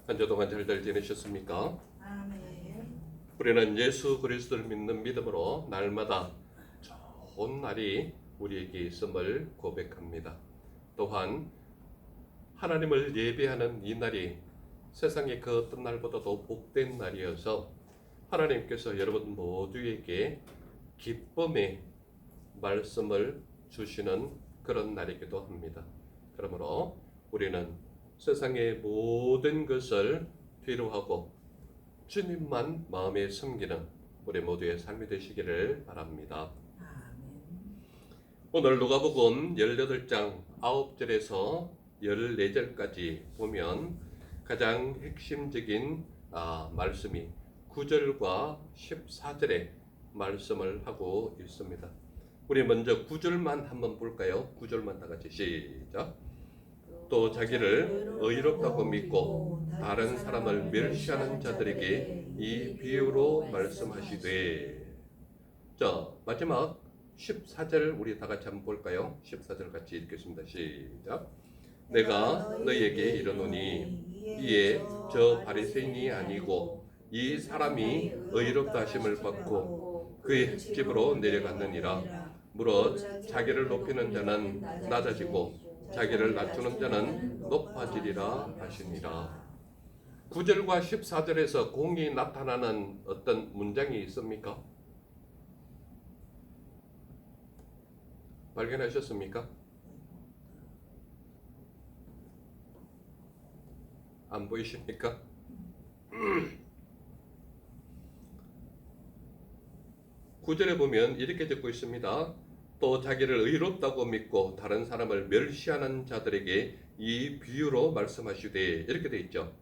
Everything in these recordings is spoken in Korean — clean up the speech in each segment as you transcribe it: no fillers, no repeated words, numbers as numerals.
한 주 동안 잘들 지내셨습니까? 아멘. 우리는 예수 그리스도를 믿는 믿음으로 날마다 좋은 날이 우리에게 있음을 고백합니다. 또한 하나님을 예배하는 이 날이 세상의 그 어떤 날보다도 복된 날이어서 하나님께서 여러분 모두에게 기쁨의 말씀을 주시는 그런 날이기도 합니다. 그러므로 우리는 세상의 모든 것을 뒤로하고 주님만 마음에 숨기는 우리 모두의 삶이 되시기를 바랍니다. 아멘. 오늘 누가복음 18장 9절에서 14절까지 보면 가장 핵심적인 말씀이 9절과 14절의 말씀을 하고 있습니다. 우리 먼저 9절만 한번 볼까요? 9절만 다 같이 시작. 또 자기를 의롭다고 믿고 다른 사람을 멸시하는 자들에게 이 비유로 말씀하시되. 자, 마지막 14절 우리 다 같이 한번 볼까요? 14절 같이 읽겠습니다. 시작. 내가 너희에게 이르노니 이에 저 바리새인이 아니고 이 사람이 의롭다 하심을 받고 그의 집으로 내려갔느니라. 무릇 자기를 높이는 자는 낮아지고 자기를 낮추는 자는 높아지리라 하시니라. 9절과 14절에서 공이 나타나는 어떤 문장이 있습니까? 발견하셨습니까? 안 보이십니까? 구절에 보면 이렇게 적고 있습니다. 또 자기를 의롭다고 믿고 다른 사람을 멸시하는 자들에게 이 비유로 말씀하시되, 이렇게 돼 있죠.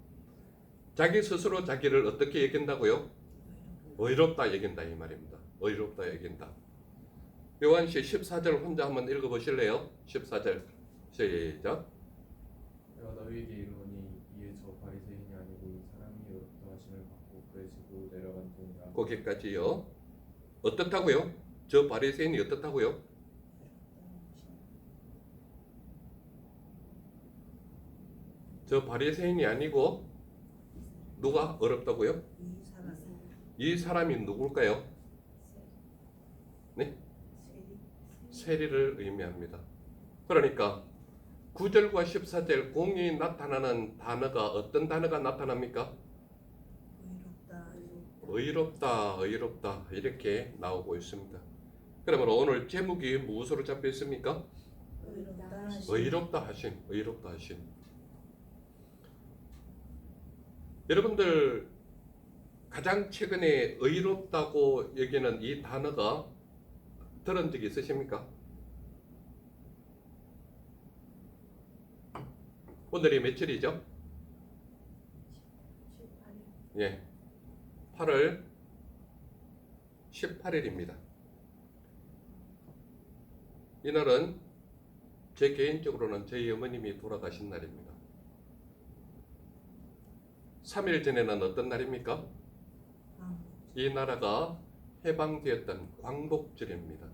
자기 스스로 자기를 어떻게 여긴다고요? 의롭다 여긴다 이 말입니다. 의롭다 여긴다. 요한시 14절 혼자 한번 읽어보실래요? 14절 시작. 내가 너희에게 이르노니 이에 저 바리새인이 아니고 이 사람이 의롭다 하심을 받고 그의 집으로 내려갔느니라. 거기까지요. 어떻다고요? 저 바리새인이 어떻다고요? 저 바리새인이 아니고 누가 어렵다고요? 이 사람이 누굴까요? 네? 세리를 의미합니다. 그러니까 9절과 14절 공이 나타나는 단어가 어떤 단어가 나타납니까? 의롭다, 의롭다 이렇게 나오고 있습니다. 그러므로 오늘 제목이 무엇으로 잡혀 있습니까? 의롭다 하신, 의롭다 하신. 여러분들 가장 최근에 의롭다고 여기는 이 단어가 들은 적이 있으십니까? 오늘이 며칠이죠? 18일. 8월 18일입니다. 이날은 제 개인적으로는 저희 어머님이 돌아가신 날입니다. 3일 전에는 어떤 날입니까? 이 나라가 해방되었던 광복절입니다.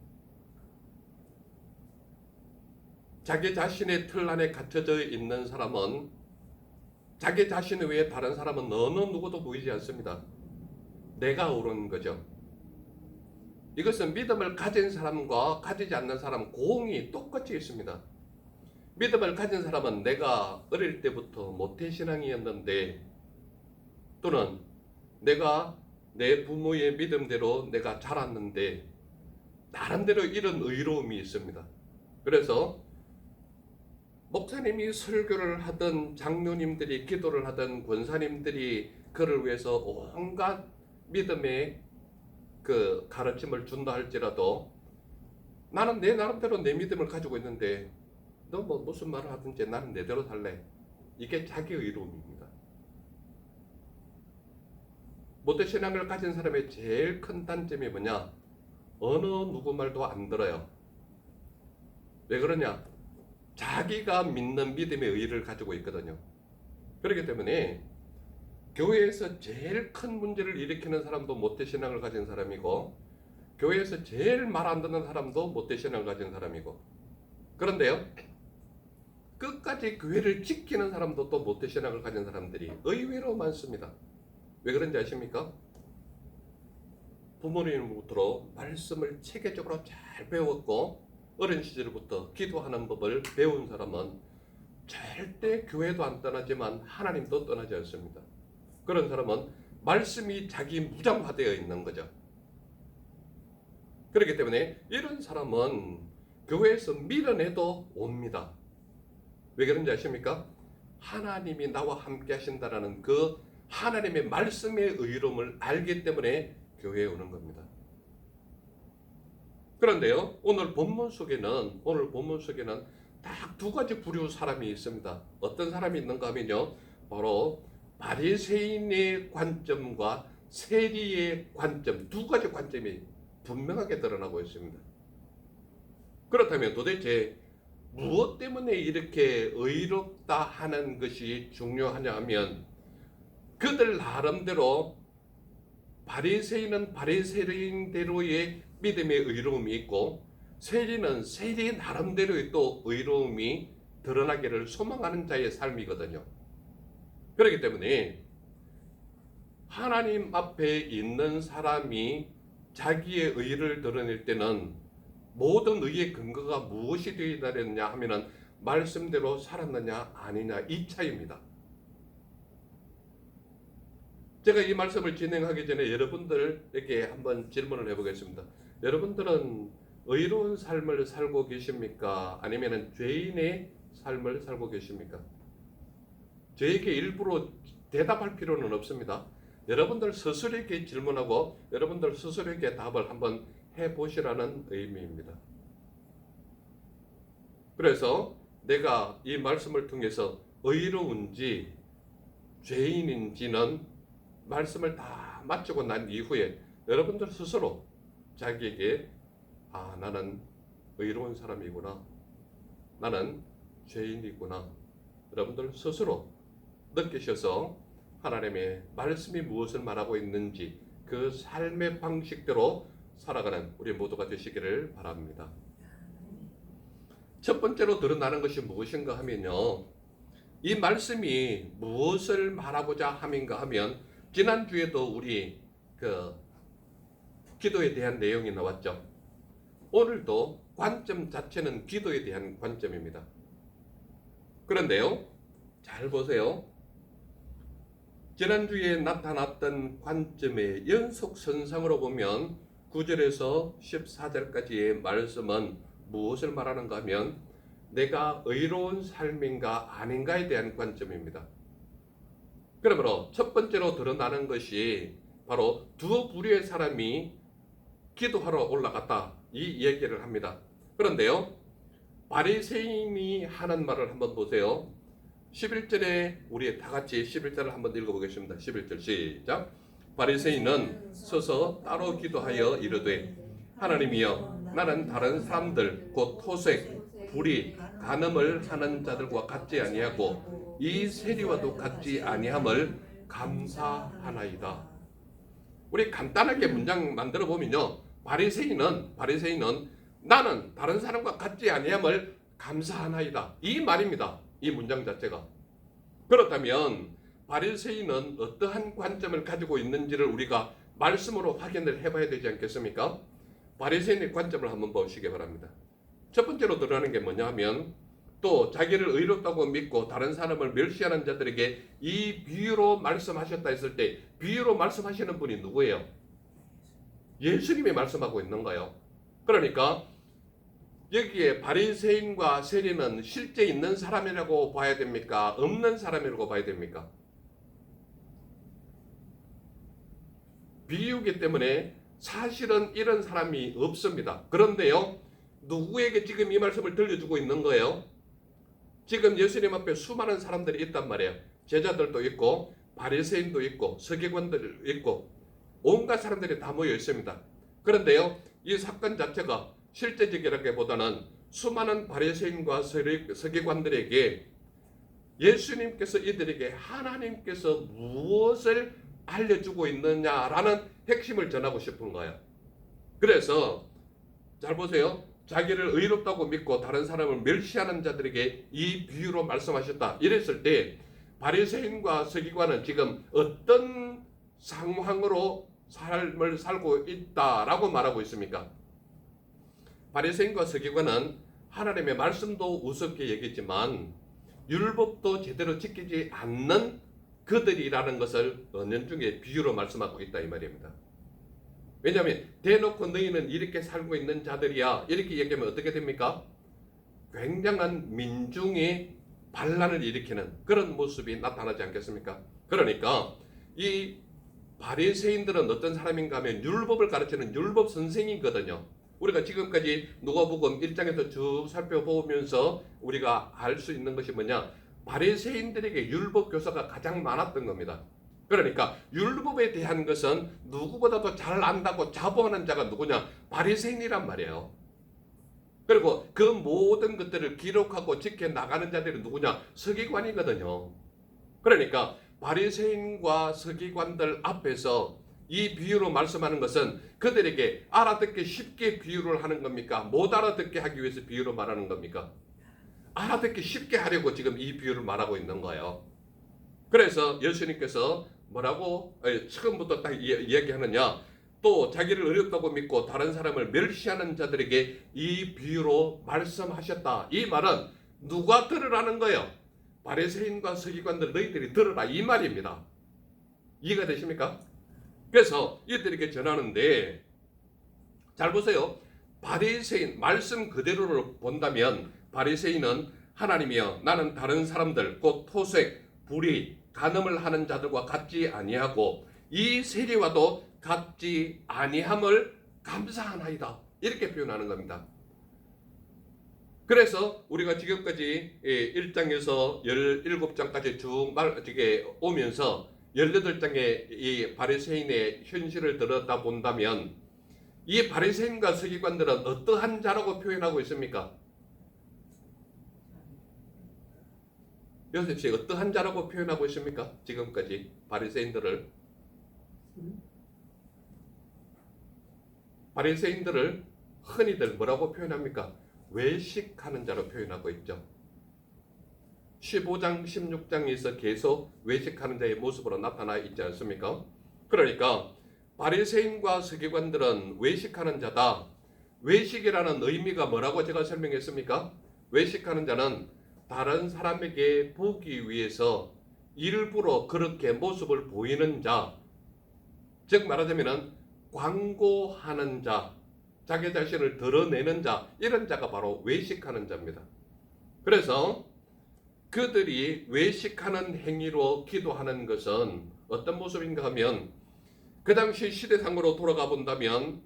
자기 자신의 틀 안에 갇혀져 있는 사람은 자기 자신 외에 다른 사람은 어느 누구도 보이지 않습니다. 내가 옳은 거죠. 이것은 믿음을 가진 사람과 가지지 않는 사람 공이 똑같이 있습니다. 믿음을 가진 사람은 내가 어릴 때부터 모태신앙이었는데, 또는 내가 내 부모의 믿음대로 내가 자랐는데 나름대로 이런 의로움이 있습니다. 그래서 목사님이 설교를 하든 장로님들이 기도를 하든 권사님들이 그를 위해서 온갖 믿음의 그 가르침을 준다 할지라도 나는 내 나름대로 내 믿음을 가지고 있는데 너 뭐 무슨 말을 하든지 나는 내대로 살래. 이게 자기 의로움입니다. 모태신앙을 가진 사람의 제일 큰 단점이 뭐냐? 어느 누구 말도 안 들어요. 왜 그러냐? 자기가 믿는 믿음의 의의를 가지고 있거든요. 그렇기 때문에 교회에서 제일 큰 문제를 일으키는 사람도 모태신앙을 가진 사람이고, 교회에서 제일 말 안 듣는 사람도 모태신앙을 가진 사람이고. 그런데요, 끝까지 교회를 지키는 사람도 또 모태신앙을 가진 사람들이 의외로 많습니다. 왜 그런지 아십니까? 부모님부터 말씀을 체계적으로 잘 배웠고 어린 시절부터 기도하는 법을 배운 사람은 절대 교회도 안 떠나지만 하나님도 떠나지 않습니다. 그런 사람은 말씀이 자기 무장화되어 있는 거죠. 그렇기 때문에 이런 사람은 교회에서 밀어내도 옵니다. 왜 그런지 아십니까? 하나님이 나와 함께 하신다라는 그 하나님의 말씀의 의로움을 알기 때문에 교회에 오는 겁니다. 그런데요, 오늘 본문 속에는 딱 두 가지 부류 사람이 있습니다. 어떤 사람이 있는가 하면요, 바로 바리새인의 관점과 세리의 관점, 두 가지 관점이 분명하게 드러나고 있습니다. 그렇다면 도대체 무엇 때문에 이렇게 의롭다 하는 것이 중요하냐 하면 그들 나름대로 바리새인은 바리새인대로의 믿음의 의로움이 있고 세리는 세리 나름대로의 또 의로움이 드러나기를 소망하는 자의 삶이거든요. 그렇기 때문에 하나님 앞에 있는 사람이 자기의 의를 드러낼 때는 모든 의의 근거가 무엇이 되어야 하면은 말씀대로 살았느냐 아니냐 이 차이입니다. 제가 이 말씀을 진행하기 전에 여러분들에게 한번 질문을 해보겠습니다. 여러분들은 의로운 삶을 살고 계십니까? 아니면 죄인의 삶을 살고 계십니까? 저에게 일부러 대답할 필요는 없습니다. 여러분들 스스로에게 질문하고 여러분들 스스로에게 답을 한번 해보시라는 의미입니다. 그래서 내가 이 말씀을 통해서 의로운지 죄인인지는 말씀을 다 마치고 난 이후에 여러분들 스스로 자기에게 나는 의로운 사람이구나, 나는 죄인이구나, 여러분들 스스로 느끼셔서 하나님의 말씀이 무엇을 말하고 있는지 그 삶의 방식대로 살아가는 우리 모두가 되시기를 바랍니다. 첫 번째로 드러나는 것이 무엇인가 하면요, 이 말씀이 무엇을 말하고자 함인가 하면 지난주에도 우리 기도에 대한 내용이 나왔죠. 오늘도 관점 자체는 기도에 대한 관점입니다. 그런데요, 잘 보세요. 지난주에 나타났던 관점의 연속선상으로 보면 9절에서 14절까지의 말씀은 무엇을 말하는가 하면 내가 의로운 삶인가 아닌가에 대한 관점입니다. 그러므로 첫 번째로 드러나는 것이 바로 두 부류의 사람이 기도하러 올라갔다 이 얘기를 합니다. 그런데요, 바리새인이 하는 말을 한번 보세요. 11절에 우리 다 같이 11절을 한번 읽어보겠습니다. 11절 시작. 바리새인은 서서 따로 기도하여 이르되 하나님이여, 나는 다른 사람들 곧 토색, 불의, 간음을 하는 자들과 같지 아니하고 이 세리와도 같지 아니함을 감사하나이다. 우리 간단하게 문장 만들어 보면요, 바리새인은 나는 다른 사람과 같지 아니함을 감사하나이다 이 말입니다. 이 문장 자체가. 그렇다면 바리새인은 어떠한 관점을 가지고 있는지를 우리가 말씀으로 확인을 해봐야 되지 않겠습니까? 바리새인의 관점을 한번 보시기 바랍니다. 첫 번째로 드러나는 게 뭐냐 하면 또 자기를 의롭다고 믿고 다른 사람을 멸시하는 자들에게 이 비유로 말씀하셨다 했을 때 비유로 말씀하시는 분이 누구예요? 예수님이 말씀하고 있는 거예요. 그러니까 여기에 바리새인과 세리는 실제 있는 사람이라고 봐야 됩니까? 없는 사람이라고 봐야 됩니까? 비유이기 때문에 사실은 이런 사람이 없습니다. 그런데요, 누구에게 지금 이 말씀을 들려주고 있는 거예요? 지금 예수님 앞에 수많은 사람들이 있단 말이에요. 제자들도 있고 바리새인도 있고 서기관들 있고 온갖 사람들이 다 모여 있습니다. 그런데요, 이 사건 자체가 실제적이라기보다는 수많은 바리새인과 서기관들에게 예수님께서 이들에게 하나님께서 무엇을 알려주고 있느냐라는 핵심을 전하고 싶은 거예요. 그래서 잘 보세요. 자기를 의롭다고 믿고 다른 사람을 멸시하는 자들에게 이 비유로 말씀하셨다. 이랬을 때 바리새인과 서기관은 지금 어떤 상황으로 삶을 살고 있다라고 말하고 있습니까? 바리새인과 서기관은 하나님의 말씀도 우습게 여기지만 율법도 제대로 지키지 않는 그들이라는 것을 은연중에 비유로 말씀하고 있다 이 말입니다. 왜냐하면 대놓고 너희는 이렇게 살고 있는 자들이야 이렇게 얘기하면 어떻게 됩니까? 굉장한 민중의 반란을 일으키는 그런 모습이 나타나지 않겠습니까? 그러니까 이 바리새인들은 어떤 사람인가 하면 율법을 가르치는 율법 선생이거든요. 우리가 지금까지 누가복음 1장에서 쭉 살펴보면서 우리가 알 수 있는 것이 뭐냐? 바리새인들에게 율법 교사가 가장 많았던 겁니다. 그러니까 율법에 대한 것은 누구보다도 잘 안다고 자부하는 자가 누구냐? 바리새인이란 말이에요. 그리고 그 모든 것들을 기록하고 지켜나가는 자들이 누구냐? 서기관이거든요. 그러니까 바리새인과 서기관들 앞에서 이 비유로 말씀하는 것은 그들에게 알아듣기 쉽게 비유를 하는 겁니까? 못 알아듣게 하기 위해서 비유로 말하는 겁니까? 알아듣기 쉽게 하려고 지금 이 비유를 말하고 있는 거예요. 그래서 예수님께서 뭐라고 처음부터 딱 이야기하느냐? 또 자기를 어렵다고 믿고 다른 사람을 멸시하는 자들에게 이 비유로 말씀하셨다. 이 말은 누가 들으라는 거예요? 바리새인과 서기관들 너희들이 들으라 이 말입니다. 이해가 되십니까? 그래서 이들에게 전하는데 잘 보세요. 바리새인 말씀 그대로를 본다면 바리새인은 하나님이여 나는 다른 사람들 곧 토색, 불의, 간음을 하는 자들과 같지 아니하고 이 세리와도 같지 아니함을 감사하나이다. 이렇게 표현하는 겁니다. 그래서 우리가 지금까지 1장에서 17장까지 쭉 오면서 18장의 이 바리새인의 현실을 들었다 본다면 이 바리새인과 서기관들은 어떠한 자라고 표현하고 있습니까? 요셉 씨 어떠한 자라고 표현하고 있습니까? 지금까지 바리새인들을 흔히들 뭐라고 표현합니까? 외식하는 자로 표현하고 있죠. 15장, 16장에서 계속 외식하는 자의 모습으로 나타나 있지 않습니까? 그러니까 바리새인과 서기관들은 외식하는 자다. 외식이라는 의미가 뭐라고 제가 설명했습니까? 외식하는 자는 다른 사람에게 보기 위해서 일부러 그렇게 모습을 보이는 자, 즉 말하자면 광고하는 자, 자기 자신을 드러내는 자, 이런 자가 바로 외식하는 자입니다. 그래서 그들이 외식하는 행위로 기도하는 것은 어떤 모습인가 하면 그 당시 시대상으로 돌아가 본다면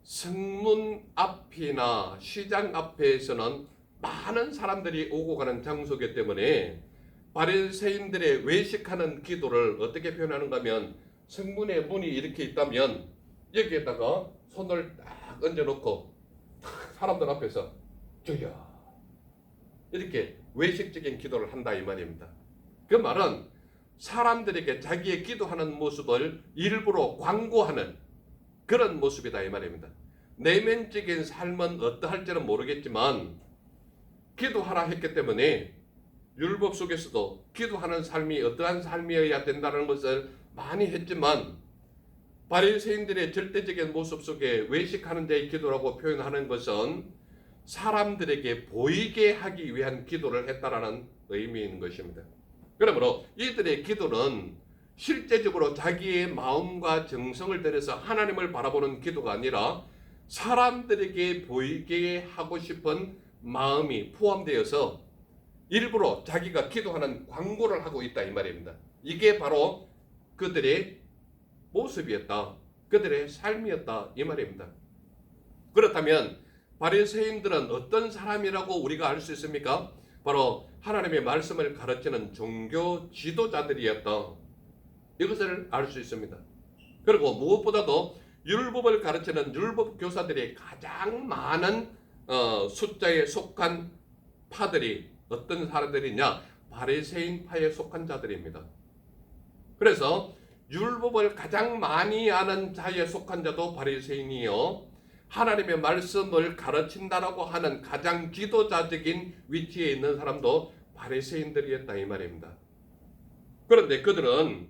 성문 앞이나 시장 앞에서는 많은 사람들이 오고 가는 장소이기 때문에 바리새인들의 외식하는 기도를 어떻게 표현하는가 하면 성문에 문이 이렇게 있다면 여기에다가 손을 딱 얹어놓고 사람들 앞에서 주여 이렇게 외식적인 기도를 한다 이 말입니다. 그 말은 사람들에게 자기의 기도하는 모습을 일부러 광고하는 그런 모습이다 이 말입니다. 내면적인 삶은 어떠할지는 모르겠지만 기도하라 했기 때문에 율법 속에서도 기도하는 삶이 어떠한 삶이어야 된다는 것을 많이 했지만 바리새인들의 절대적인 모습 속에 외식하는 자의 기도라고 표현하는 것은 사람들에게 보이게 하기 위한 기도를 했다라는 의미인 것입니다. 그러므로 이들의 기도는 실제적으로 자기의 마음과 정성을 들여서 하나님을 바라보는 기도가 아니라 사람들에게 보이게 하고 싶은 마음이 포함되어서 일부러 자기가 기도하는 광고를 하고 있다 이 말입니다. 이게 바로 그들의 모습이었다. 그들의 삶이었다 이 말입니다. 그렇다면 바리새인들은 어떤 사람이라고 우리가 알 수 있습니까? 바로 하나님의 말씀을 가르치는 종교 지도자들이었다. 이것을 알 수 있습니다. 그리고 무엇보다도 율법을 가르치는 율법 교사들이 가장 많은 숫자에 속한 파들이 어떤 사람들이냐? 바리새인 파에 속한 자들입니다. 그래서 율법을 가장 많이 아는 자에 속한 자도 바리새인이요. 하나님의 말씀을 가르친다라고 하는 가장 지도자적인 위치에 있는 사람도 바리새인들이었다 이 말입니다. 그런데 그들은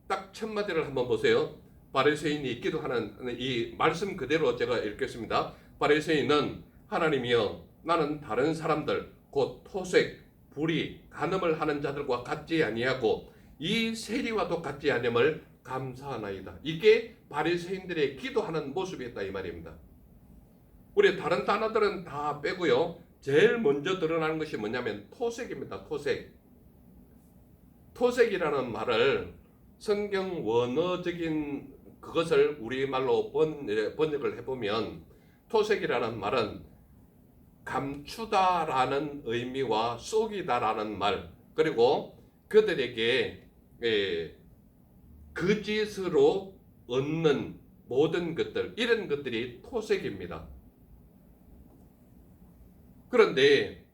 딱 첫 마디를 한번 보세요. 바리새인이 기도하는 이 말씀 그대로 제가 읽겠습니다. 바리새인은 하나님이여 나는 다른 사람들 곧 토색, 불의, 간음을 하는 자들과 같지 아니하고 이 세리와도 같지 아니함을 감사하나이다. 이게 바리새인들의 기도하는 모습이었다 이 말입니다. 우리 다른 단어들은 다 빼고요. 제일 먼저 드러나는 것이 뭐냐면 토색입니다. 토색. 토색이라는 말을 성경 원어적인 그것을 우리말로 번역을 해보면 토색이라는 말은 감추다라는 의미와 속이다라는 말, 그리고 그들에게 거짓으로 얻는 모든 것들, 이런 것들이 토색입니다. 그런데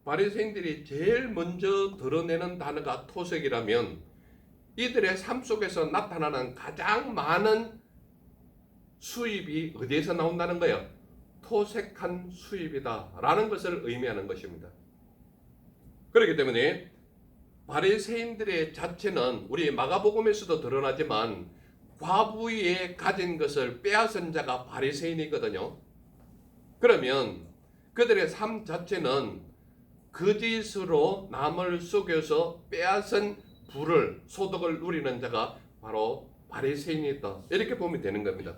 바리새인들이 제일 먼저 드러내는 단어가 토색이라면 이들의 삶 속에서 나타나는 가장 많은 수입이 어디에서 나온다는 거예요? 토색한 수입이다 라는 것을 의미하는 것입니다. 그렇기 때문에 바리새인들의 자체는 우리 마가복음에서도 드러나지만 과부에 가진 것을 빼앗은 자가 바리새인이거든요. 그러면 그들의 삶 자체는 거짓으로 남을 속여서 빼앗은 부를 소득을 누리는 자가 바로 바리새인이다 이렇게 보면 되는 겁니다.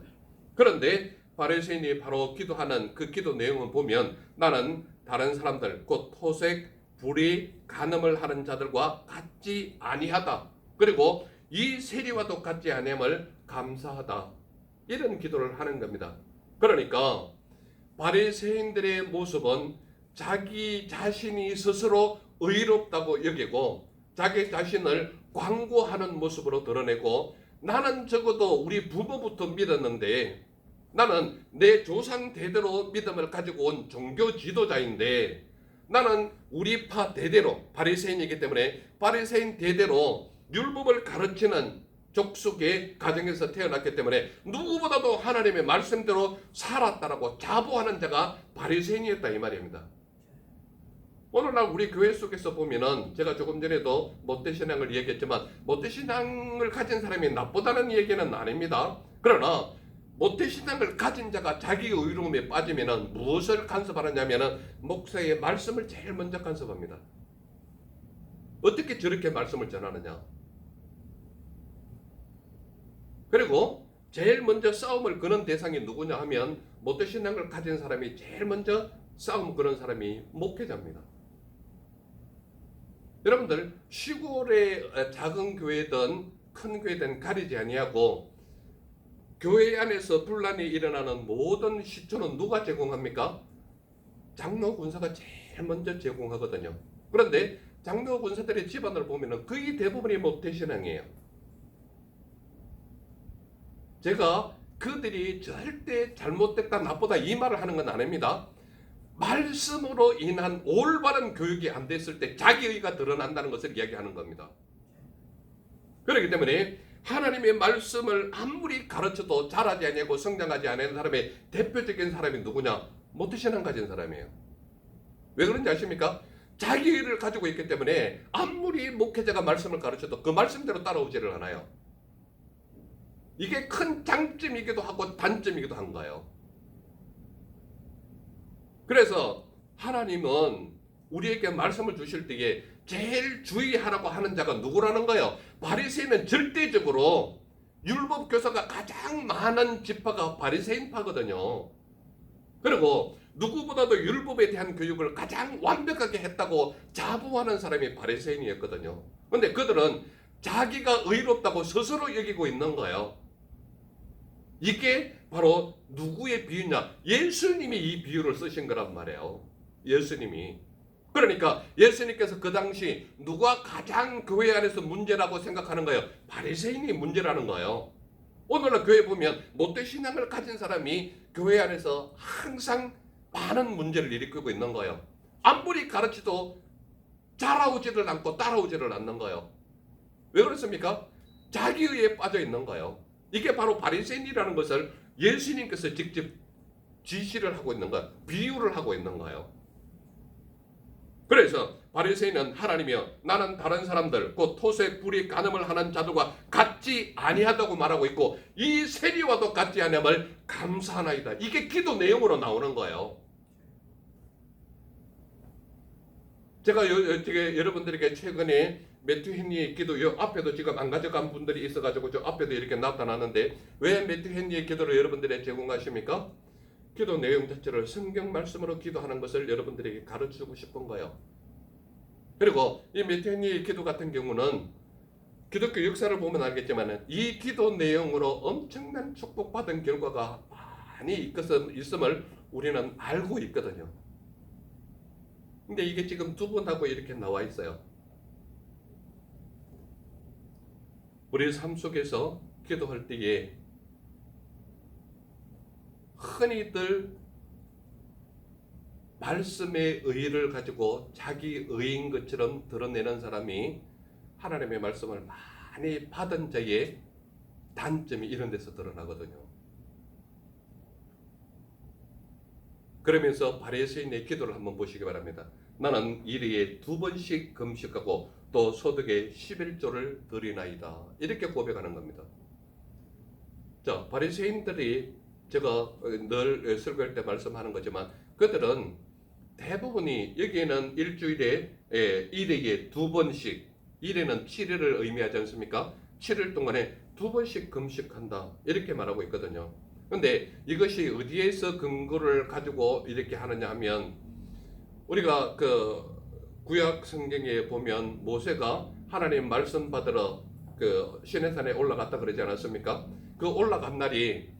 그런데 바리새인이 바로 기도하는 그 기도 내용을 보면 나는 다른 사람들 곧 토색, 불의, 간음을 하는 자들과 같지 아니하다. 그리고 이 세리와도 같지 아니함을 감사하다. 이런 기도를 하는 겁니다. 그러니까 바리새인들의 모습은 자기 자신이 스스로 의롭다고 여기고 자기 자신을 광고하는 모습으로 드러내고 나는 적어도 우리 부모부터 믿었는데 나는 내 조상 대대로 믿음을 가지고 온 종교 지도자인데 나는 우리 파 대대로 바리새인이기 때문에 바리새인 대대로 율법을 가르치는 족속의 가정에서 태어났기 때문에 누구보다도 하나님의 말씀대로 살았다라고 자부하는 자가 바리새인이었다 이 말입니다. 오늘날 우리 교회 속에서 보면은 제가 조금 전에도 모태신앙을 얘기했지만 모태신앙을 가진 사람이 나쁘다는 얘기는 아닙니다. 그러나 모태신앙을 가진 자가 자기 의로움에 빠지면은 무엇을 간섭하느냐면은 목사의 말씀을 제일 먼저 간섭합니다. 어떻게 저렇게 말씀을 전하느냐. 그리고 제일 먼저 싸움을 거는 대상이 누구냐 하면 모태신앙을 가진 사람이 제일 먼저 싸움 거는 사람이 목회자입니다. 여러분들 시골의 작은 교회든 큰 교회든 가리지 아니하고 교회 안에서 분란이 일어나는 모든 시초는 누가 제공합니까? 장로 군사가 제일 먼저 제공하거든요. 그런데 장로 군사들의 집안을 보면 거의 대부분이 모태신앙이에요. 제가 그들이 절대 잘못됐다 나쁘다 이 말을 하는 건 아닙니다. 말씀으로 인한 올바른 교육이 안 됐을 때 자기의가 드러난다는 것을 이야기하는 겁니다. 그렇기 때문에 하나님의 말씀을 아무리 가르쳐도 자라지 아니하고 성장하지 않은 사람의 대표적인 사람이 누구냐? 모태신앙 가진 사람이에요. 왜 그런지 아십니까? 자기의를 가지고 있기 때문에 아무리 목회자가 말씀을 가르쳐도 그 말씀대로 따라오지를 않아요. 이게 큰 장점이기도 하고 단점이기도 한 거예요. 그래서 하나님은 우리에게 말씀을 주실 때에 제일 주의하라고 하는 자가 누구라는 거예요? 바리새인은 절대적으로 율법 교사가 가장 많은 지파가 바리새인파거든요. 그리고 누구보다도 율법에 대한 교육을 가장 완벽하게 했다고 자부하는 사람이 바리새인이었거든요. 그런데 그들은 자기가 의롭다고 스스로 여기고 있는 거예요. 이게 바로 누구의 비유냐? 예수님이 이 비유를 쓰신 거란 말이에요. 예수님이. 그러니까 예수님께서 그 당시 누가 가장 교회 안에서 문제라고 생각하는 거예요? 바리새인이 문제라는 거예요. 오늘날 교회 보면 모태신앙을 가진 사람이 교회 안에서 항상 많은 문제를 일으키고 있는 거예요. 아무리 가르쳐도 자라오지를 않고 따라오지를 않는 거예요. 왜 그렇습니까? 자기의에 빠져 있는 거예요. 이게 바로 바리새인이라는 것을 예수님께서 직접 지시를 하고 있는 것, 비유를 하고 있는 거예요. 그래서 바리새인은 하나님이여 나는 다른 사람들 곧 토색 불이 간음을 하는 자들과 같지 아니하다고 말하고 있고 이 세리와도 같지 아니함을 감사하나이다. 이게 기도 내용으로 나오는 거예요. 제가 여러분들에게 최근에 매튜 헨리의 기도 요 앞에도 지금 안 가져간 분들이 있어가지고 저 앞에도 이렇게 나타나는데 왜 매튜 헨리의 기도를 여러분들에게 제공하십니까? 기도 내용 자체를 성경 말씀으로 기도하는 것을 여러분들에게 가르치고 싶은 거예요. 그리고 이 매튜 헨리의 기도 같은 경우는 기독교 역사를 보면 알겠지만 이 기도 내용으로 엄청난 축복받은 결과가 많이 있음을 우리는 알고 있거든요. 근데 이게 지금 두 번하고 이렇게 나와 있어요. 우리 삶 속에서 기도할 때에 흔히들 말씀의 의의를 가지고 자기 의인 것처럼 드러내는 사람이 하나님의 말씀을 많이 받은 자의 단점이 이런 데서 드러나거든요. 그러면서 바리새인의 기도를 한번 보시기 바랍니다. 나는 일일이 2번씩 금식하고 또 소득의 11조를 드리나이다. 이렇게 고백하는 겁니다. 자, 바리새인들이 제가 늘 설교할 때 말씀하는 거지만 그들은 대부분이 여기에는 일주일에 1회에 2번씩 1회는 7일을 의미하지 않습니까? 7일 동안에 2번씩 금식한다. 이렇게 말하고 있거든요. 근데 이것이 어디에서 근거를 가지고 이렇게 하느냐 하면 우리가 그 구약 성경에 보면 모세가 하나님 말씀 받으러 그 시내산에 올라갔다 그러지 않았습니까? 그 올라간 날이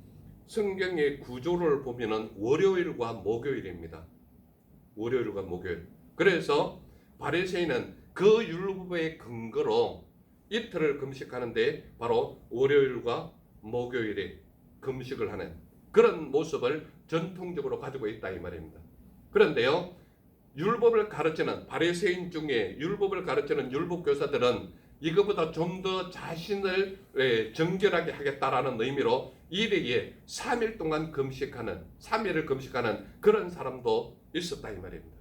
성경의 구조를 보면은 월요일과 목요일입니다. 월요일과 목요일. 그래서 바리새인은 그 율법의 근거로 이틀을 금식하는데 바로 월요일과 목요일에 금식을 하는 그런 모습을 전통적으로 가지고 있다 이 말입니다. 그런데요, 율법을 가르치는 바리새인 중에 율법을 가르치는 율법 교사들은 이거보다 좀 더 자신을 정결하게 하겠다라는 의미로 일회에 3일 동안 금식하는 3일을 금식하는 그런 사람도 있었다 이 말입니다.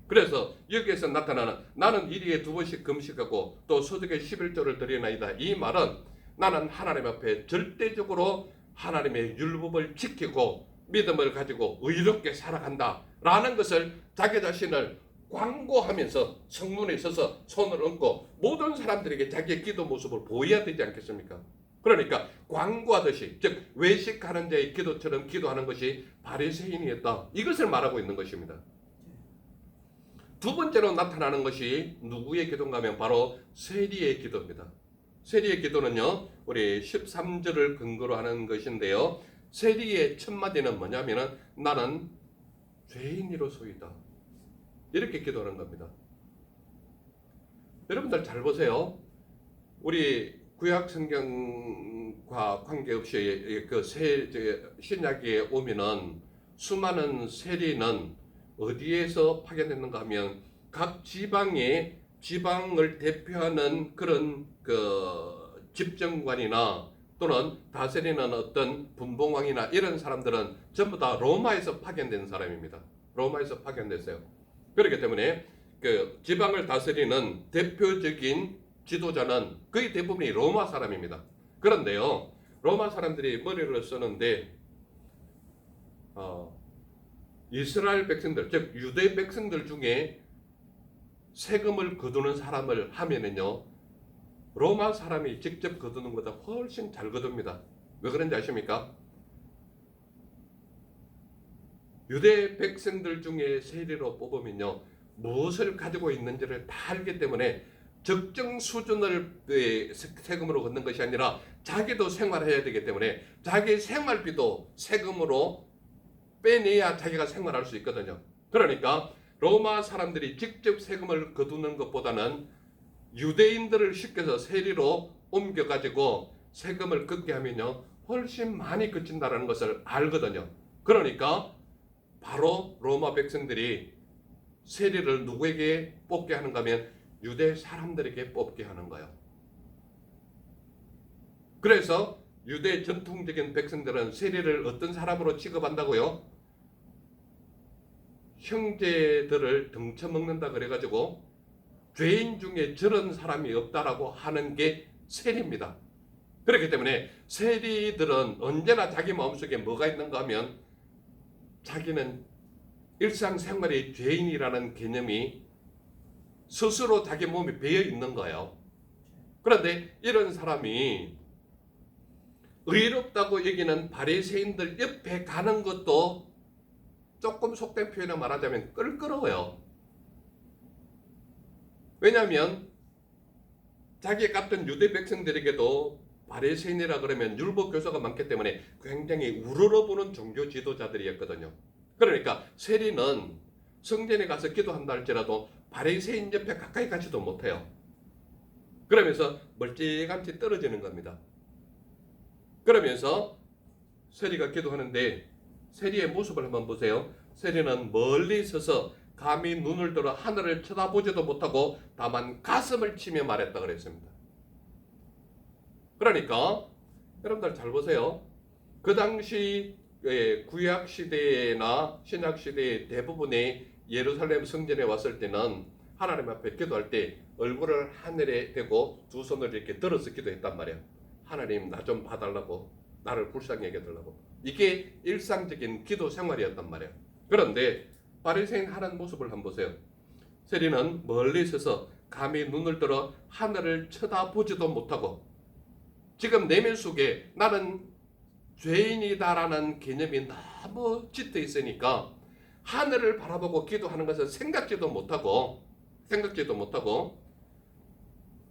그래서 여기에서 나타나는 나는 일회에 2번씩 금식하고 또 소득의 11조를 드리나이다. 이 말은 나는 하나님 앞에 절대적으로 하나님의 율법을 지키고 믿음을 가지고 의롭게 살아간다 라는 것을 자기 자신을 광고하면서 성문에 서서 손을 얹고 모든 사람들에게 자기의 기도 모습을 보여야 되지 않겠습니까? 그러니까 광고하듯이 즉 외식하는 자의 기도처럼 기도하는 것이 바리새인이었다. 이것을 말하고 있는 것입니다. 두 번째로 나타나는 것이 누구의 기도인가 하면 바로 세리의 기도입니다. 세리의 기도는요, 우리 13절을 근거로 하는 것인데요. 세리의 첫 마디는 뭐냐면은 나는 죄인이로소이다. 이렇게 기도하는 겁니다. 여러분들 잘 보세요. 우리 구약 성경과 관계없이 그 신약에 오면은 수많은 세리는 어디에서 파견됐는가 하면 각 지방의 지방을 대표하는 그런 그 집정관이나 또는 다스리는 어떤 분봉왕이나 이런 사람들은 전부 다 로마에서 파견된 사람입니다. 로마에서 파견됐어요. 그렇기 때문에 그 지방을 다스리는 대표적인 지도자는 거의 대부분이 로마 사람입니다. 그런데요, 로마 사람들이 머리를 쓰는데 이스라엘 백성들, 즉 유대 백성들 중에 세금을 거두는 사람을 하면은요, 로마 사람이 직접 거두는 것보다 훨씬 잘 거둡니다. 왜 그런지 아십니까? 유대 백성들 중에 세리로 뽑으면요, 무엇을 가지고 있는지를 다 알기 때문에 적정 수준을 세금으로 걷는 것이 아니라 자기도 생활해야 되기 때문에 자기 생활비도 세금으로 빼내야 자기가 생활할 수 있거든요. 그러니까 로마 사람들이 직접 세금을 거두는 것보다는 유대인들을 시켜서 세리로 옮겨가지고 세금을 걷게 하면요, 훨씬 많이 걷힌다는 것을 알거든요. 그러니까 바로 로마 백성들이 세리를 누구에게 뽑게 하는가 하면 유대 사람들에게 뽑게 하는 거예요. 그래서 유대 전통적인 백성들은 세리를 어떤 사람으로 취급한다고요? 형제들을 등쳐먹는다 그래가지고 죄인 중에 저런 사람이 없다라고 하는 게 세리입니다. 그렇기 때문에 세리들은 언제나 자기 마음속에 뭐가 있는가 하면 자기는 일상생활의 죄인이라는 개념이 스스로 자기 몸에 배어 있는 거예요. 그런데 이런 사람이 의롭다고 여기는 바리새인들 옆에 가는 것도 조금 속된 표현을 말하자면 껄끄러워요. 왜냐하면 자기 같은 유대 백성들에게도 바리새인이라 그러면 율법 교사가 많기 때문에 굉장히 우러러보는 종교 지도자들이었거든요. 그러니까 세리는 성전에 가서 기도한다 할지라도 바리새인 옆에 가까이 가지도 못해요. 그러면서 멀찌감치 떨어지는 겁니다. 그러면서 세리가 기도하는데 세리의 모습을 한번 보세요. 세리는 멀리 서서 감히 눈을 들어 하늘을 쳐다보지도 못하고 다만 가슴을 치며 말했다 그랬습니다. 그러니까 여러분들 잘 보세요. 그 당시 구약 시대나 신약 시대의 대부분의 예루살렘 성전에 왔을 때는 하나님 앞에 기도할 때 얼굴을 하늘에 대고 두 손을 이렇게 들어서 기도했단 말이야. 하나님 나 좀 봐달라고, 나를 불쌍히 여겨달라고. 이게 일상적인 기도 생활이었단 말이야. 그런데 바리새인 하는 모습을 한번 보세요. 세리는 멀리 서서 감히 눈을 들어 하늘을 쳐다보지도 못하고 지금 내면 속에 나는 죄인이다라는 개념이 너무 짙어 있으니까 하늘을 바라보고 기도하는 것을 생각지도 못하고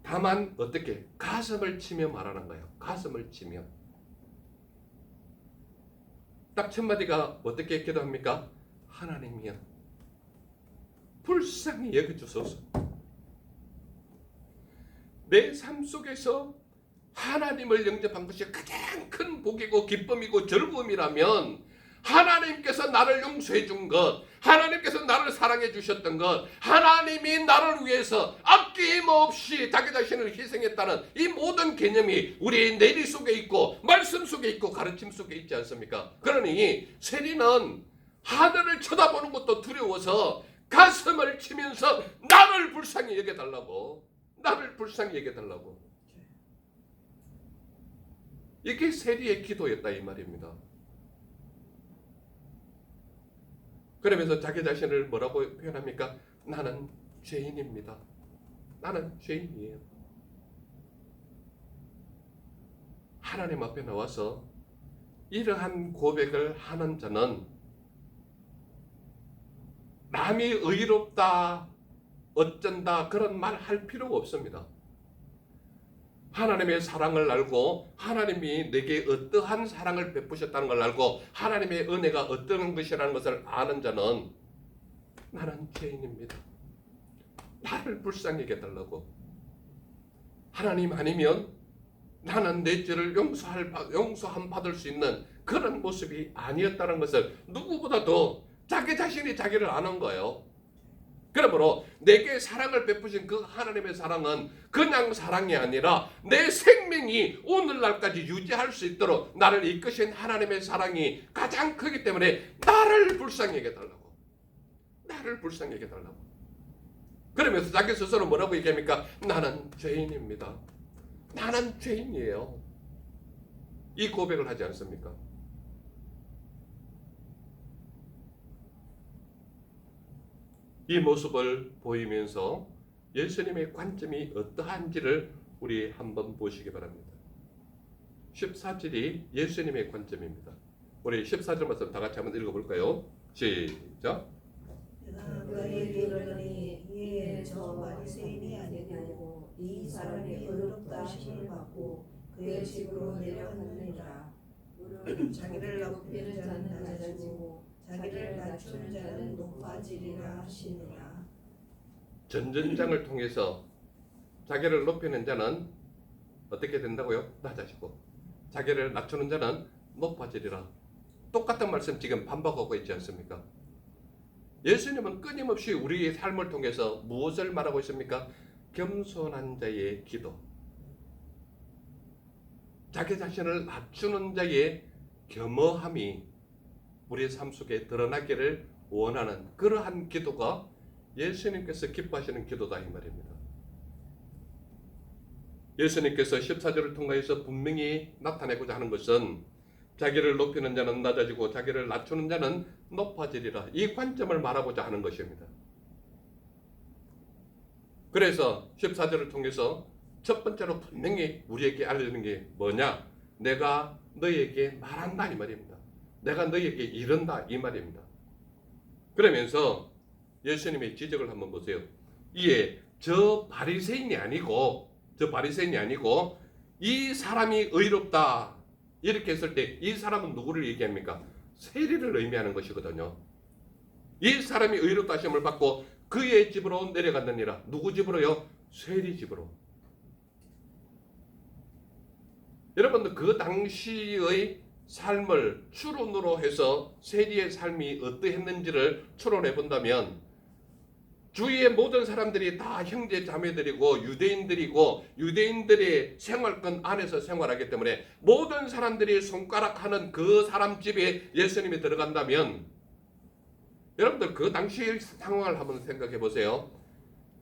다만 어떻게 가슴을 치며 말하는 거예요. 가슴을 치며. 딱 첫 마디가 어떻게 기도합니까? 하나님이여 불쌍히 여겨주소서. 내 삶 속에서 하나님을 영접한 것이 가장 큰 복이고 기쁨이고 즐거움이라면 하나님께서 나를 용서해 준 것, 하나님께서 나를 사랑해 주셨던 것, 하나님이 나를 위해서 아낌없이 자기 자신을 희생했다는 이 모든 개념이 우리의 내리 속에 있고 말씀 속에 있고 가르침 속에 있지 않습니까? 그러니 세리는 하늘을 쳐다보는 것도 두려워서 가슴을 치면서 나를 불쌍히 여겨달라고, 나를 불쌍히 여겨달라고. 이게 세리의 기도였다 이 말입니다. 그러면서 자기 자신을 뭐라고 표현합니까? 나는 죄인입니다. 나는 죄인이에요. 하나님 앞에 나와서 이러한 고백을 하는 자는 남이 의롭다 어쩐다 그런 말 할 필요가 없습니다. 하나님의 사랑을 알고 하나님이 내게 어떠한 사랑을 베푸셨다는 걸 알고 하나님의 은혜가 어떤 것이라는 것을 아는 자는 나는 죄인입니다. 나를 불쌍히 여겨달라고. 하나님 아니면 나는 내 죄를 용서함 받을 수 있는 그런 모습이 아니었다는 것을 누구보다도 자기 자신이 자기를 아는 거예요. 그러므로 내게 사랑을 베푸신 그 하나님의 사랑은 그냥 사랑이 아니라 내 생명이 오늘날까지 유지할 수 있도록 나를 이끄신 하나님의 사랑이 가장 크기 때문에 나를 불쌍히 여겨달라고. 나를 불쌍히 여겨달라고. 그러면서 자기 스스로 뭐라고 얘기합니까? 나는 죄인입니다. 나는 죄인이에요. 이 고백을 하지 않습니까? 이 모습을 보이면서 예수님의 관점이 어떠한지를 우리 한번 보시기 바랍니다. 14절이 예수님의 관점입니다. 우리 14절 말씀 다 같이 한번 읽어볼까요? 시작. 너희에게 이르노니 이에 저 바리새인이 아니고 이 사람이 의롭다 하심을 받고 그의 집으로 내려갔느니라. 자기를 높이는 자는 낮아지고 자기를 낮추는 자는 높아지리라 하시니라. 전전장을 통해서 자기를 높이는 자는 어떻게 된다고요? 낮아지고 자기를 낮추는 자는 높아지리라. 똑같은 말씀 지금 반복하고 있지 않습니까? 예수님은 끊임없이 우리의 삶을 통해서 무엇을 말하고 있습니까? 겸손한 자의 기도. 자기 자신을 낮추는 자의 겸허함이 우리의 삶 속에 드러나기를 원하는 그러한 기도가 예수님께서 기뻐하시는 기도다 이 말입니다. 예수님께서 14절을 통하여서 분명히 나타내고자 하는 것은 자기를 높이는 자는 낮아지고 자기를 낮추는 자는 높아지리라, 이 관점을 말하고자 하는 것입니다. 그래서 14절을 통해서 첫 번째로 분명히 우리에게 알려주는 게 뭐냐? 내가 너희에게 말한다 이 말입니다. 내가 너희에게 이른다 이 말입니다. 그러면서 예수님의 지적을 한번 보세요. 이에 저 바리새인이 아니고 이 사람이 의롭다 이렇게 했을 때 이 사람은 누구를 얘기합니까? 세리를 의미하는 것이거든요. 이 사람이 의롭다 하심을 받고 그의 집으로 내려갔느니라. 누구 집으로요? 세리 집으로. 여러분들 그 당시의 삶을 추론으로 해서 세리의 삶이 어떠했는지를 추론해 본다면 주위의 모든 사람들이 다 형제 자매들이고 유대인들이고 유대인들의 생활권 안에서 생활하기 때문에 모든 사람들이 손가락하는 그 사람 집에 예수님이 들어간다면 여러분들 그 당시의 상황을 한번 생각해 보세요.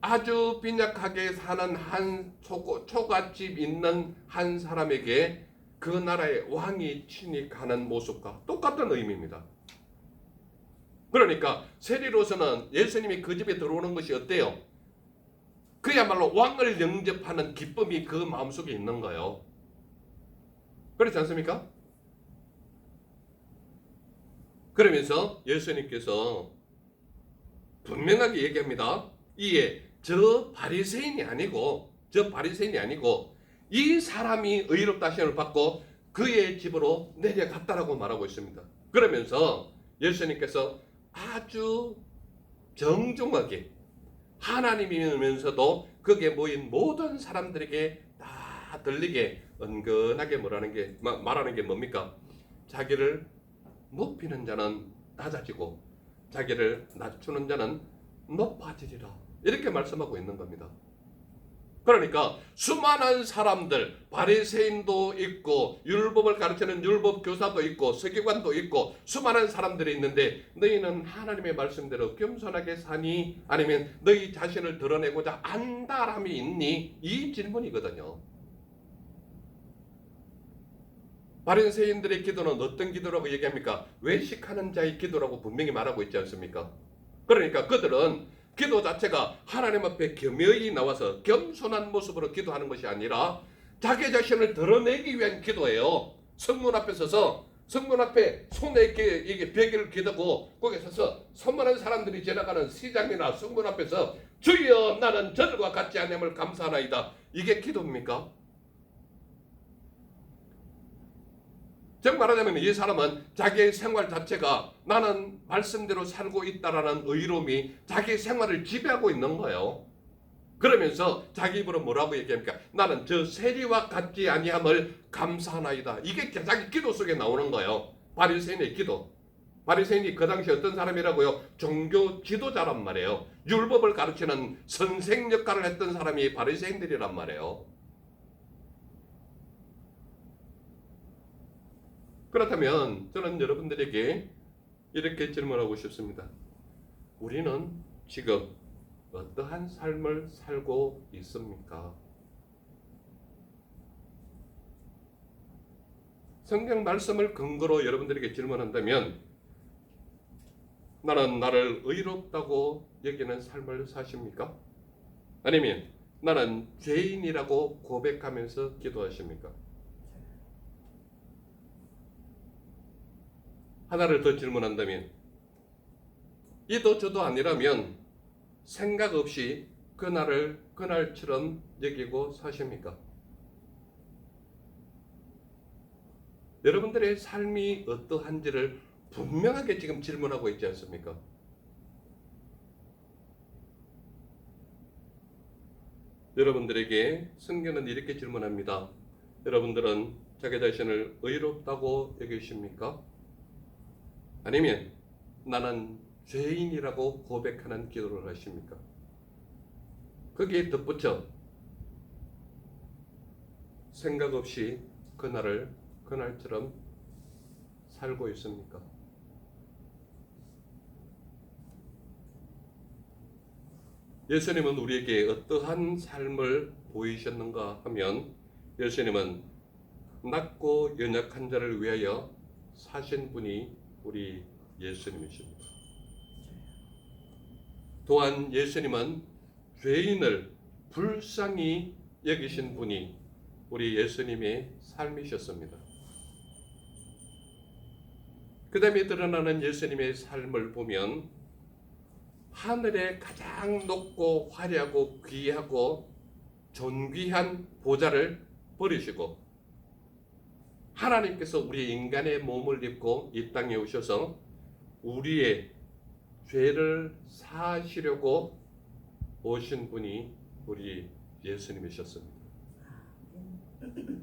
아주 빈약하게 사는 한 초가집 있는 한 사람에게 그 나라의 왕이 침입하는 모습과 똑같은 의미입니다. 그러니까 세리로서는 예수님이 그 집에 들어오는 것이 어때요? 그야말로 왕을 영접하는 기쁨이 그 마음속에 있는 거예요. 그렇지 않습니까? 그러면서 예수님께서 분명하게 얘기합니다. 이에 저 바리새인이 아니고 이 사람이 의롭다 하심을 받고 그의 집으로 내려갔다라고 말하고 있습니다. 그러면서 예수님께서 아주 정중하게 하나님이면서도 거기에 모인 모든 사람들에게 다 들리게 은근하게 말하는 게 뭡니까? 자기를 높이는 자는 낮아지고 자기를 낮추는 자는 높아지리라, 이렇게 말씀하고 있는 겁니다. 그러니까 수많은 사람들, 바리새인도 있고 율법을 가르치는 율법 교사도 있고 서기관도 있고 수많은 사람들이 있는데 너희는 하나님의 말씀대로 겸손하게 사니 아니면 너희 자신을 드러내고자 안다람이 있니? 이 질문이거든요. 바리새인들의 기도는 어떤 기도라고 얘기합니까? 외식하는 자의 기도라고 분명히 말하고 있지 않습니까? 그러니까 그들은 기도 자체가 하나님 앞에 겸허히 나와서 겸손한 모습으로 기도하는 것이 아니라 자기 자신을 드러내기 위한 기도예요. 성문 앞에 서서 성문 앞에 손에 이게 베개를 기대고 거기에 서서 수많은 사람들이 지나가는 시장이나 성문 앞에서 주여 나는 저들과 같지 않음을 감사하나이다. 이게 기도입니까? 즉 말하자면 이 사람은 자기의 생활 자체가 나는 말씀대로 살고 있다라는 의로움이 자기 생활을 지배하고 있는 거예요. 그러면서 자기 입으로 뭐라고 얘기합니까? 나는 저 세리와 같지 아니함을 감사하나이다. 이게 자기 기도 속에 나오는 거예요. 바리새인의 기도. 바리새인이 그 당시 어떤 사람이라고요? 종교 지도자란 말이에요. 율법을 가르치는 선생 역할을 했던 사람이 바리새인들이란 말이에요. 그렇다면 저는 여러분들에게 이렇게 질문하고 싶습니다. 우리는 지금 어떠한 삶을 살고 있습니까? 성경 말씀을 근거로 여러분들에게 질문한다면 나는 나를 의롭다고 여기는 삶을 사십니까? 아니면 나는 죄인이라고 고백하면서 기도하십니까? 하나를 더 질문한다면 이도 저도 아니라면 생각 없이 그날을 그날처럼 여기고 사십니까? 여러분들의 삶이 어떠한지를 분명하게 지금 질문하고 있지 않습니까? 여러분들에게 성경은 이렇게 질문합니다. 여러분들은 자기 자신을 의롭다고 여기십니까? 아니면 나는 죄인이라고 고백하는 기도를 하십니까? 거기에 덧붙여 생각 없이 그날처럼 살고 있습니까? 예수님은 우리에게 어떠한 삶을 보이셨는가 하면 예수님은 낮고 연약한 자를 위하여 사신 분이 우리 예수님이십니다. 또한 예수님은 죄인을 불쌍히 여기신 분이 우리 예수님의 삶이셨습니다. 그 다음에 드러나는 예수님의 삶을 보면 하늘의 가장 높고 화려하고 귀하고 존귀한 보좌를 버리시고 하나님께서 우리 인간의 몸을 입고 이 땅에 오셔서 우리의 죄를 사하시려고 오신 분이 우리 예수님이셨습니다.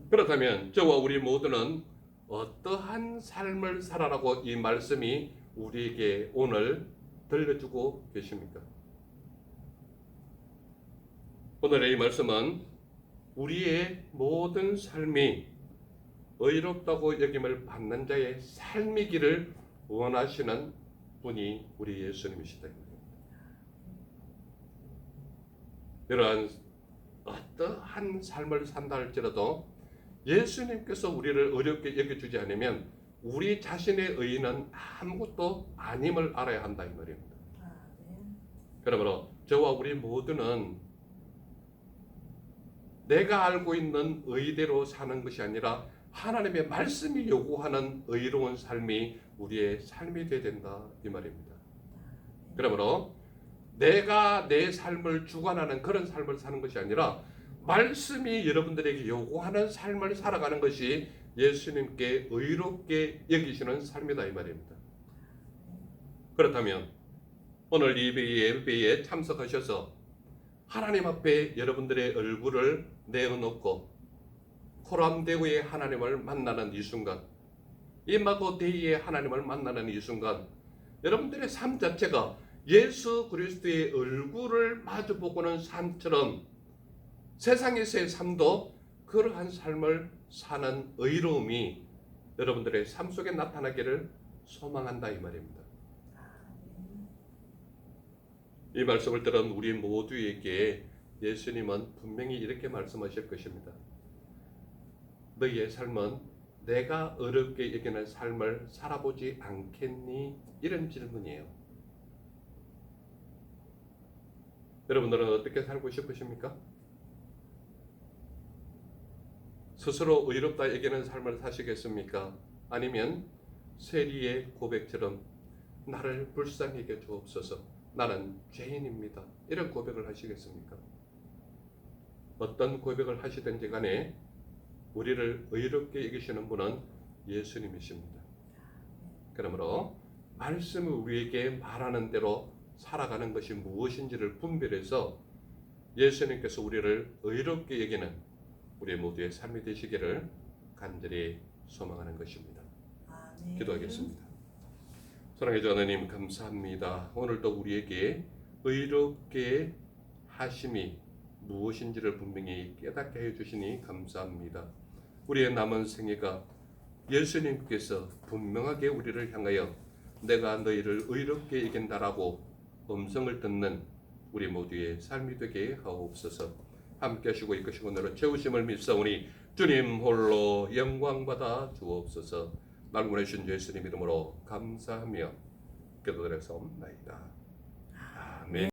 그렇다면 저와 우리 모두는 어떠한 삶을 살아라고 이 말씀이 우리에게 오늘 들려주고 계십니까? 오늘의 이 말씀은 우리의 모든 삶이 의롭다고 여김을 받는 자의 삶이기를 원하시는 분이 우리 예수님이시다. 이러한 어떠한 삶을 산다 할지라도 예수님께서 우리를 어렵게 여겨주지 않으면 우리 자신의 의의는 아무것도 아님을 알아야 한다 이 말입니다. 그러므로 저와 우리 모두는 내가 알고 있는 의대로 사는 것이 아니라 하나님의 말씀이 요구하는 의로운 삶이 우리의 삶이 되어야 된다 이 말입니다. 그러므로 내가 내 삶을 주관하는 그런 삶을 사는 것이 아니라 말씀이 여러분들에게 요구하는 삶을 살아가는 것이 예수님께 의롭게 여기시는 삶이다 이 말입니다. 그렇다면 오늘 이 예배에 참석하셔서 하나님 앞에 여러분들의 얼굴을 내어놓고 호람대구의 하나님을 만나는 이 순간, 이마고데이의 하나님을 만나는 이 순간 여러분들의 삶 자체가 예수 그리스도의 얼굴을 마주보고는 삶처럼 세상에서의 삶도 그러한 삶을 사는 의로움이 여러분들의 삶 속에 나타나기를 소망한다 이 말입니다. 이 말씀을 들은 우리 모두에게 예수님은 분명히 이렇게 말씀하실 것입니다. 너희의 삶은 내가 어렵게 여기는 삶을 살아보지 않겠니? 이런 질문이에요. 여러분들은 어떻게 살고 싶으십니까? 스스로 의롭다 여기는 삶을 사시겠습니까? 아니면 세리의 고백처럼 나를 불쌍히 여겨 주옵소서, 나는 죄인입니다, 이런 고백을 하시겠습니까? 어떤 고백을 하시든지 간에 우리를 의롭게 여기시는 분은 예수님이십니다. 그러므로 말씀을 우리에게 말하는 대로 살아가는 것이 무엇인지를 분별해서 예수님께서 우리를 의롭게 여기는 우리 모두의 삶이 되시기를 간절히 소망하는 것입니다. 기도하겠습니다. 사랑의 주 하나님 감사합니다. 오늘도 우리에게 의롭게 하심이 무엇인지를 분명히 깨닫게 해주시니 감사합니다. 우리의 남은 생애가 예수님께서 분명하게 우리를 향하여 내가 너희를 의롭게 이긴다라고 음성을 듣는 우리 모두의 삶이 되게 하옵소서. 함께 하시고 이끄시고 너로 채우심을 믿사오니 주님 홀로 영광받아 주옵소서. 날 보내신 예수님 이름으로 감사하며 기도드렸사옵나이다.